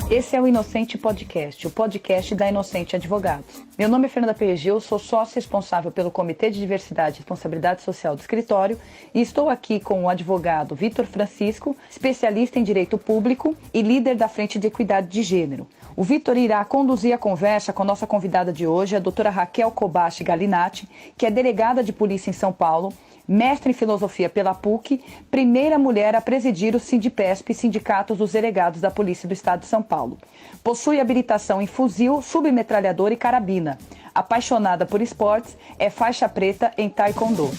Esse é o Inocente Podcast, o podcast da Inocente Advogados. Meu nome é Fernanda Pergil, sou sócia responsável pelo Comitê de Diversidade e Responsabilidade Social do escritório e estou aqui com o advogado Vitor Francisco, especialista em direito público e líder da Frente de Equidade de Gênero. O Vitor irá conduzir a conversa com a nossa convidada de hoje, a doutora Raquel Kobashi Galinatti, que é delegada de polícia em São Paulo, mestre em filosofia pela PUC, primeira mulher a presidir o Sindipesp, Sindicatos dos Delegados da Polícia do Estado de São Paulo. Possui habilitação em fuzil, submetralhador e carabina. Apaixonada por esportes, é faixa preta em taekwondo.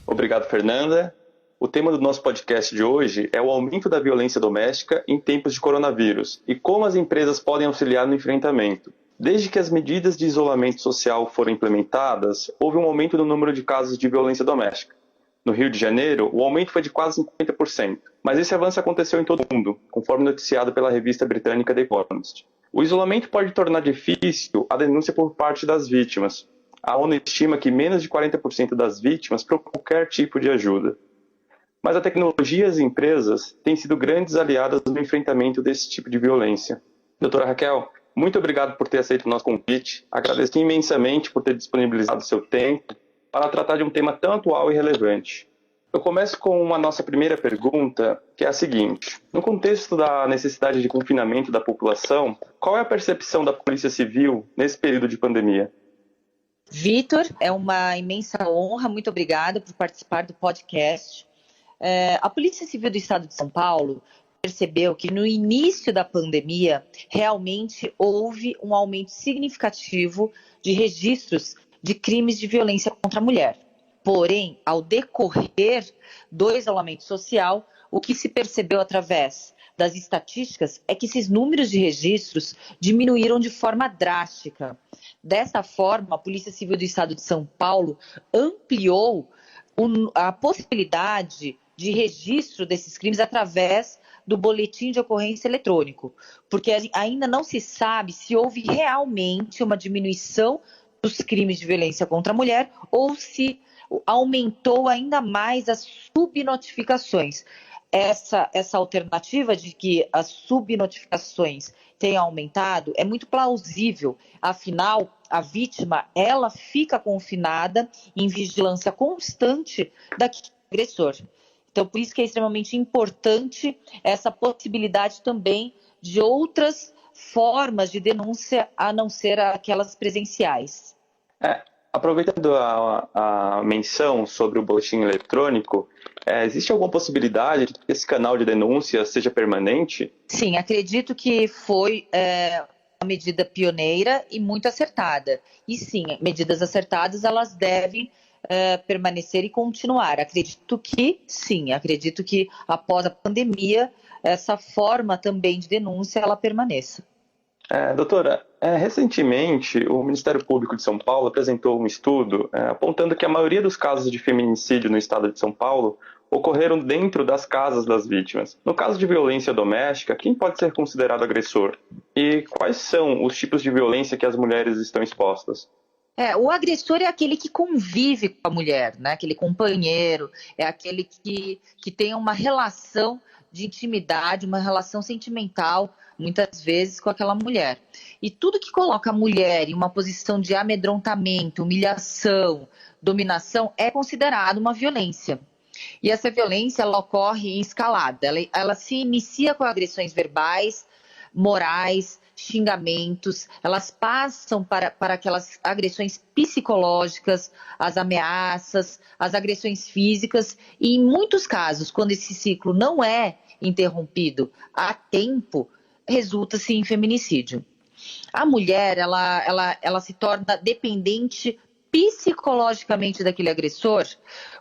Obrigado, Fernanda. O tema do nosso podcast de hoje é o aumento da violência doméstica em tempos de coronavírus e como as empresas podem auxiliar no enfrentamento. Desde que as medidas de isolamento social foram implementadas, houve um aumento no número de casos de violência doméstica. No Rio de Janeiro, o aumento foi de quase 50%, mas esse avanço aconteceu em todo o mundo, conforme noticiado pela revista britânica The Economist. O isolamento pode tornar difícil a denúncia por parte das vítimas. A ONU estima que menos de 40% das vítimas procuram qualquer tipo de ajuda. Mas a tecnologia e as empresas têm sido grandes aliadas no enfrentamento desse tipo de violência. Doutora Raquel, muito obrigado por ter aceito o nosso convite. Agradeço imensamente por ter disponibilizado o seu tempo para tratar de um tema tão atual e relevante. Eu começo com a nossa primeira pergunta, que é a seguinte. No contexto da necessidade de confinamento da população, qual é a percepção da Polícia Civil nesse período de pandemia? Vitor, é uma imensa honra, muito obrigada por participar do podcast. A Polícia Civil do Estado de São Paulo percebeu que no início da pandemia realmente houve um aumento significativo de registros de crimes de violência contra a mulher. Porém, ao decorrer do isolamento social, o que se percebeu através das estatísticas é que esses números de registros diminuíram de forma drástica. Dessa forma, a Polícia Civil do Estado de São Paulo ampliou a possibilidade de registro desses crimes através do boletim de ocorrência eletrônico, porque ainda não se sabe se houve realmente uma diminuição dos crimes de violência contra a mulher ou se aumentou ainda mais as subnotificações. Essa alternativa de que as subnotificações tenham aumentado é muito plausível, afinal, a vítima ela fica confinada em vigilância constante daquele agressor. Então, por isso que é extremamente importante essa possibilidade também de outras formas de denúncia a não ser aquelas presenciais. Aproveitando a menção sobre o boletim eletrônico, existe alguma possibilidade de que esse canal de denúncia seja permanente? Sim, acredito que foi uma medida pioneira e muito acertada. E sim, medidas acertadas elas devem permanecer e continuar. Acredito que sim, acredito que após a pandemia essa forma também de denúncia ela permaneça. Doutora, recentemente o Ministério Público de São Paulo apresentou um estudo apontando que a maioria dos casos de feminicídio no estado de São Paulo ocorreram dentro das casas das vítimas. No caso de violência doméstica, quem pode ser considerado agressor? E quais são os tipos de violência que as mulheres estão expostas? O agressor é aquele que convive com a mulher, né? Aquele companheiro, é aquele que tem uma relação de intimidade, uma relação sentimental, muitas vezes, com aquela mulher. E tudo que coloca a mulher em uma posição de amedrontamento, humilhação, dominação, é considerado uma violência. E essa violência ela ocorre em escalada, ela se inicia com agressões verbais, morais, xingamentos, elas passam para aquelas agressões psicológicas, as ameaças, as agressões físicas e em muitos casos, quando esse ciclo não é interrompido a tempo, resulta-se em feminicídio. A mulher, ela se torna dependente psicologicamente daquele agressor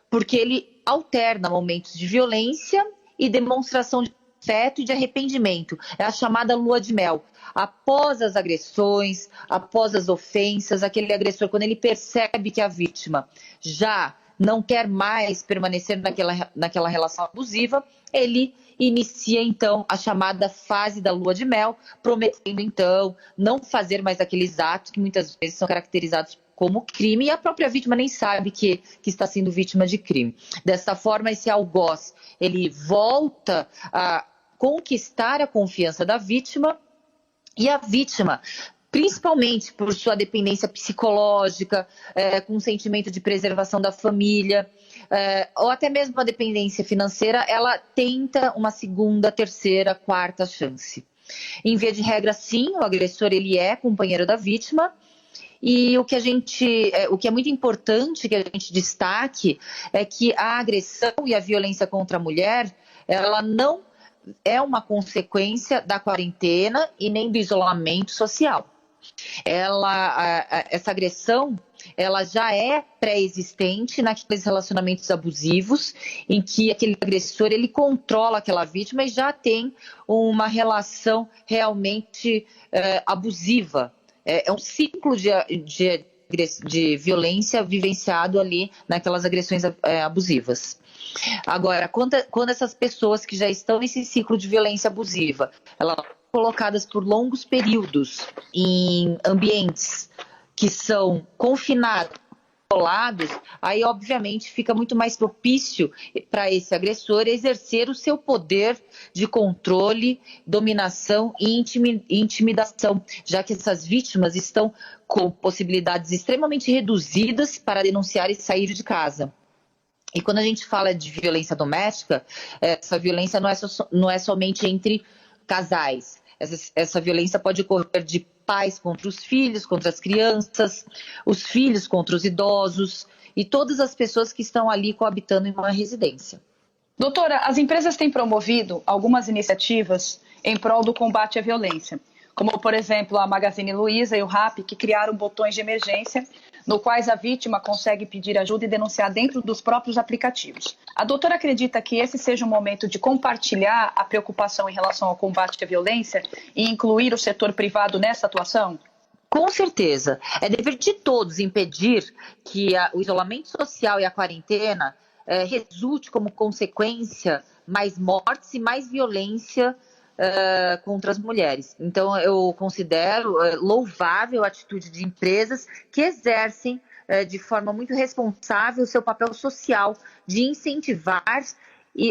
porque ele alterna momentos de violência e demonstração de afeto e de arrependimento. É a chamada lua de mel. Após as agressões, após as ofensas, aquele agressor, quando ele percebe que a vítima já não quer mais permanecer naquela relação abusiva, ele inicia então a chamada fase da lua de mel, prometendo então não fazer mais aqueles atos que muitas vezes são caracterizados como crime, e a própria vítima nem sabe que está sendo vítima de crime. Dessa forma, esse algoz, ele volta a conquistar a confiança da vítima E a vítima, principalmente por sua dependência psicológica, com sentimento de preservação da família, ou até mesmo a dependência financeira, ela tenta uma segunda, terceira, quarta chance. Em via de regra, sim, o agressor ele é companheiro da vítima. E o que é muito importante que a gente destaque é que a agressão e a violência contra a mulher, ela não é uma consequência da quarentena e nem do isolamento social. Essa agressão, ela já é pré-existente naqueles relacionamentos abusivos, em que aquele agressor ele controla aquela vítima e já tem uma relação realmente abusiva. É um ciclo de violência vivenciado ali naquelas agressões abusivas. Agora, quando essas pessoas que já estão nesse ciclo de violência abusiva, elas são colocadas por longos períodos em ambientes que são confinados, isolados, aí obviamente fica muito mais propício para esse agressor exercer o seu poder de controle, dominação e intimidação, já que essas vítimas estão com possibilidades extremamente reduzidas para denunciar e sair de casa. E quando a gente fala de violência doméstica, essa violência não é somente entre casais. Essa violência pode ocorrer de pais contra os filhos, contra as crianças, os filhos contra os idosos e todas as pessoas que estão ali coabitando em uma residência. Doutora, as empresas têm promovido algumas iniciativas em prol do combate à violência, como, por exemplo, a Magazine Luiza e o Rappi, que criaram botões de emergência, no quais a vítima consegue pedir ajuda e denunciar dentro dos próprios aplicativos. A doutora acredita que esse seja um momento de compartilhar a preocupação em relação ao combate à violência e incluir o setor privado nessa atuação? Com certeza. É dever de todos impedir que o isolamento social e a quarentena resulte como consequência mais mortes e mais violência contra as mulheres. Então, eu considero louvável a atitude de empresas que exercem de forma muito responsável o seu papel social de incentivar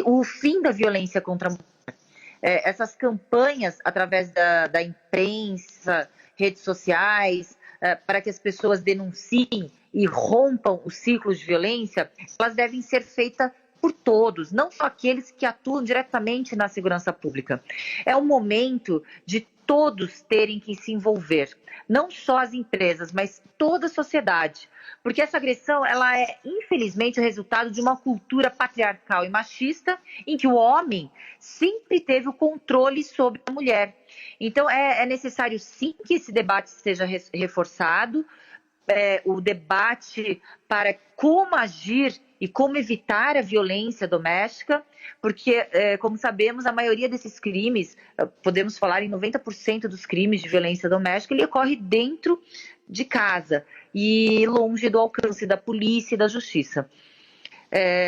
o fim da violência contra a mulher. Essas campanhas, através da imprensa, redes sociais, para que as pessoas denunciem e rompam o ciclo de violência, elas devem ser feitas por todos, não só aqueles que atuam diretamente na segurança pública. É o momento de todos terem que se envolver, não só as empresas, mas toda a sociedade, porque essa agressão ela é, infelizmente, o resultado de uma cultura patriarcal e machista em que o homem sempre teve o controle sobre a mulher. Então, é necessário, sim, que esse debate seja reforçado, o debate para como agir e como evitar a violência doméstica, porque, como sabemos, a maioria desses crimes, podemos falar em 90% dos crimes de violência doméstica, ele ocorre dentro de casa e longe do alcance da polícia e da justiça.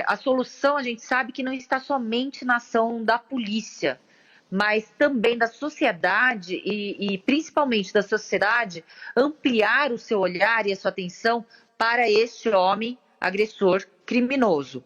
A solução, a gente sabe que não está somente na ação da polícia, mas também da sociedade e principalmente da sociedade ampliar o seu olhar e a sua atenção para este homem agressor criminoso.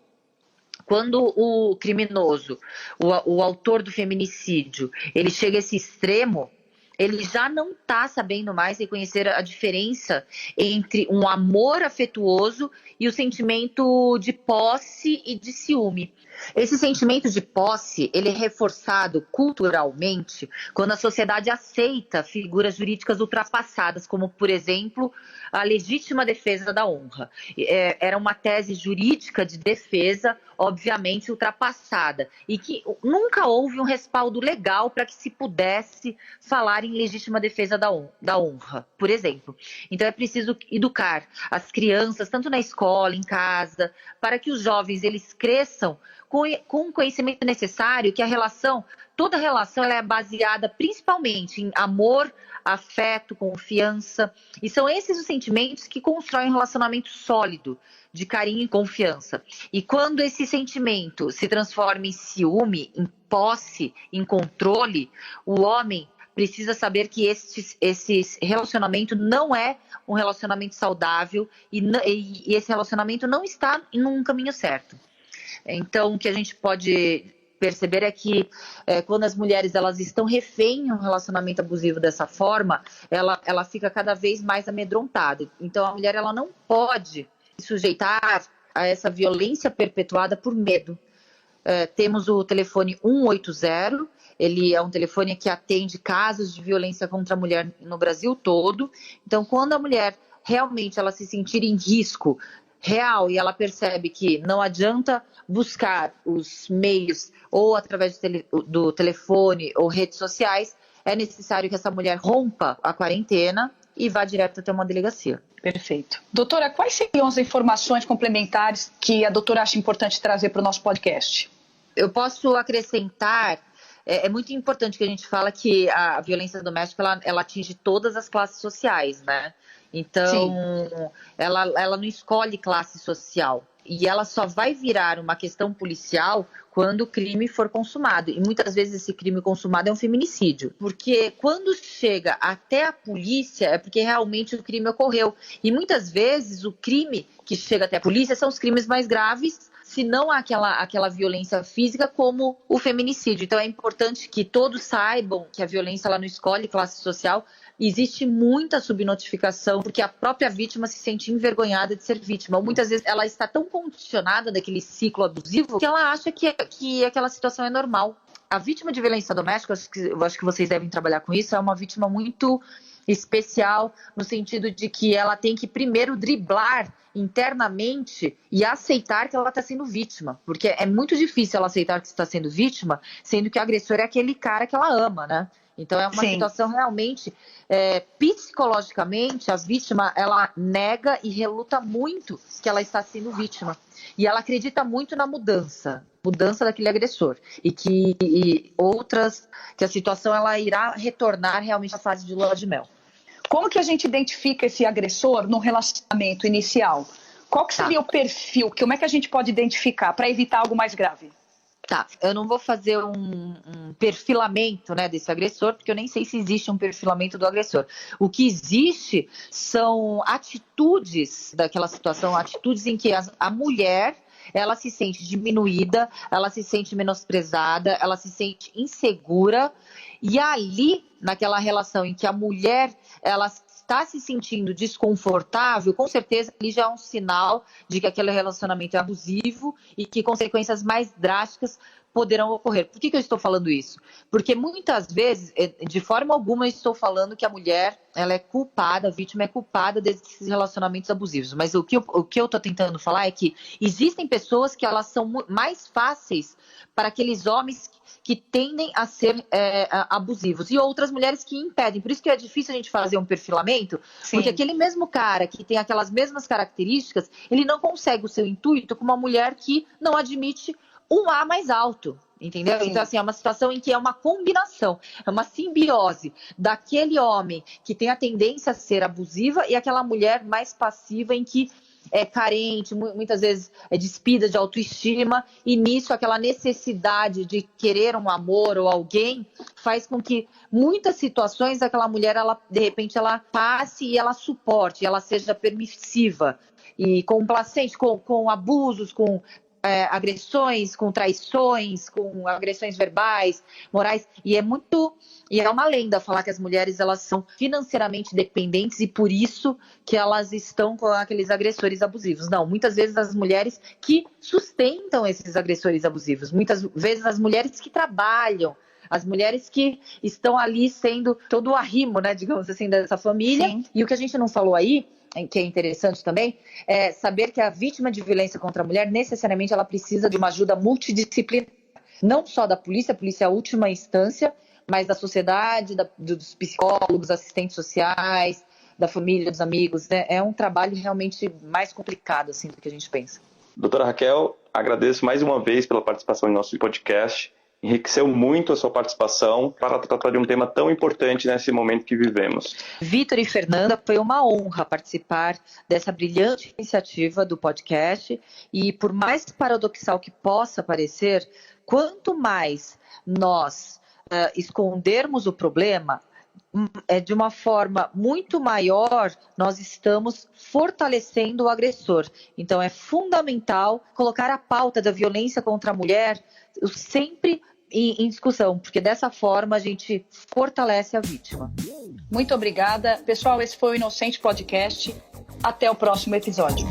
Quando o criminoso, o autor do feminicídio, ele chega a esse extremo, ele já não está sabendo mais reconhecer a diferença entre um amor afetuoso e o sentimento de posse e de ciúme. Esse sentimento de posse, ele é reforçado culturalmente quando a sociedade aceita figuras jurídicas ultrapassadas, como, por exemplo, a legítima defesa da honra. Era uma tese jurídica de defesa, obviamente ultrapassada, e que nunca houve um respaldo legal para que se pudesse falar em legítima defesa da honra, por exemplo. Então é preciso educar as crianças, tanto na escola, em casa, para que os jovens eles cresçam com o conhecimento necessário, que toda relação ela é baseada principalmente em amor, afeto, confiança, e são esses os sentimentos que constroem um relacionamento sólido, de carinho e confiança. E quando esse sentimento se transforma em ciúme, em posse, em controle, o homem precisa saber que esse relacionamento não é um relacionamento saudável e esse relacionamento não está em um caminho certo. Então, o que a gente pode perceber é que quando as mulheres elas estão refém em um relacionamento abusivo dessa forma, ela fica cada vez mais amedrontada. Então a mulher ela não pode se sujeitar a essa violência perpetuada por medo. Temos o telefone 180, ele é um telefone que atende casos de violência contra a mulher no Brasil todo. Então, quando a mulher realmente ela se sentir em risco real e ela percebe que não adianta buscar os meios ou através do telefone ou redes sociais, é necessário que essa mulher rompa a quarentena e vá direto até uma delegacia. Perfeito. Doutora, quais seriam as informações complementares que a doutora acha importante trazer para o nosso podcast? Eu posso acrescentar, é muito importante que a gente fala que a violência doméstica ela atinge todas as classes sociais, né? Então, ela não escolhe classe social. E ela só vai virar uma questão policial quando o crime for consumado. E muitas vezes esse crime consumado é um feminicídio. Porque quando chega até a polícia é porque realmente o crime ocorreu. E muitas vezes o crime que chega até a polícia são os crimes mais graves, se não aquela violência física como o feminicídio. Então é importante que todos saibam que a violência ela não escolhe classe social. Existe muita subnotificação, porque a própria vítima se sente envergonhada de ser vítima. Ou muitas vezes ela está tão condicionada daquele ciclo abusivo que ela acha que aquela situação é normal. A vítima de violência doméstica, eu acho que vocês devem trabalhar com isso, é uma vítima muito especial, no sentido de que ela tem que primeiro driblar internamente e aceitar que ela está sendo vítima. Porque é muito difícil ela aceitar que está sendo vítima, sendo que o agressor é aquele cara que ela ama, né? Então é uma situação realmente, psicologicamente, a vítima, ela nega e reluta muito que ela está sendo vítima. E ela acredita muito na mudança daquele agressor. E que a situação ela irá retornar realmente à fase de lua de mel. Como que a gente identifica esse agressor no relacionamento inicial? Qual que seria o perfil? Como é que a gente pode identificar para evitar algo mais grave? Tá, eu não vou fazer um perfilamento, né, desse agressor, porque eu nem sei se existe um perfilamento do agressor. O que existe são atitudes daquela situação, atitudes em que a mulher ela se sente diminuída, ela se sente menosprezada, ela se sente insegura, e ali, naquela relação em que a mulher ela está se sentindo desconfortável, com certeza ali já é um sinal de que aquele relacionamento é abusivo e que consequências mais drásticas poderão ocorrer. Por que eu estou falando isso? Porque muitas vezes, de forma alguma, eu estou falando que a mulher ela é culpada, a vítima é culpada desses relacionamentos abusivos. Mas o que eu estou tentando falar é que existem pessoas que elas são mais fáceis para aqueles homens que tendem a ser abusivos, e outras mulheres que impedem. Por isso que é difícil a gente fazer um perfilamento, porque aquele mesmo cara que tem aquelas mesmas características, ele não consegue o seu intuito com uma mulher que não admite um A mais alto, entendeu? Então, assim, é uma situação em que é uma combinação, é uma simbiose daquele homem que tem a tendência a ser abusiva e aquela mulher mais passiva em que é carente, muitas vezes é despida de autoestima, e nisso aquela necessidade de querer um amor ou alguém faz com que muitas situações aquela mulher, ela, de repente, ela passe e ela suporte, ela seja permissiva e complacente com abusos, com agressões, com traições, com agressões verbais, morais, e é uma lenda falar que as mulheres elas são financeiramente dependentes e por isso que elas estão com aqueles agressores abusivos. Não, muitas vezes as mulheres que sustentam esses agressores abusivos, muitas vezes as mulheres que trabalham, as mulheres que estão ali sendo todo o arrimo, né, digamos assim, dessa família. Sim. E o que a gente não falou aí, que é interessante também, é saber que a vítima de violência contra a mulher, necessariamente, ela precisa de uma ajuda multidisciplinar. Não só da polícia, a polícia é a última instância, mas da sociedade, dos psicólogos, assistentes sociais, da família, dos amigos. Né? É um trabalho realmente mais complicado assim, do que a gente pensa. Doutora Raquel, agradeço mais uma vez pela participação em nosso podcast. Enriqueceu muito a sua participação para tratar de um tema tão importante nesse momento que vivemos. Vitor e Fernanda, foi uma honra participar dessa brilhante iniciativa do podcast e por mais paradoxal que possa parecer, quanto mais nós escondermos o problema, de uma forma muito maior, nós estamos fortalecendo o agressor. Então é fundamental colocar a pauta da violência contra a mulher sempre em discussão, porque dessa forma a gente fortalece a vítima. Muito obrigada. Pessoal, esse foi o Inocente Podcast. Até o próximo episódio.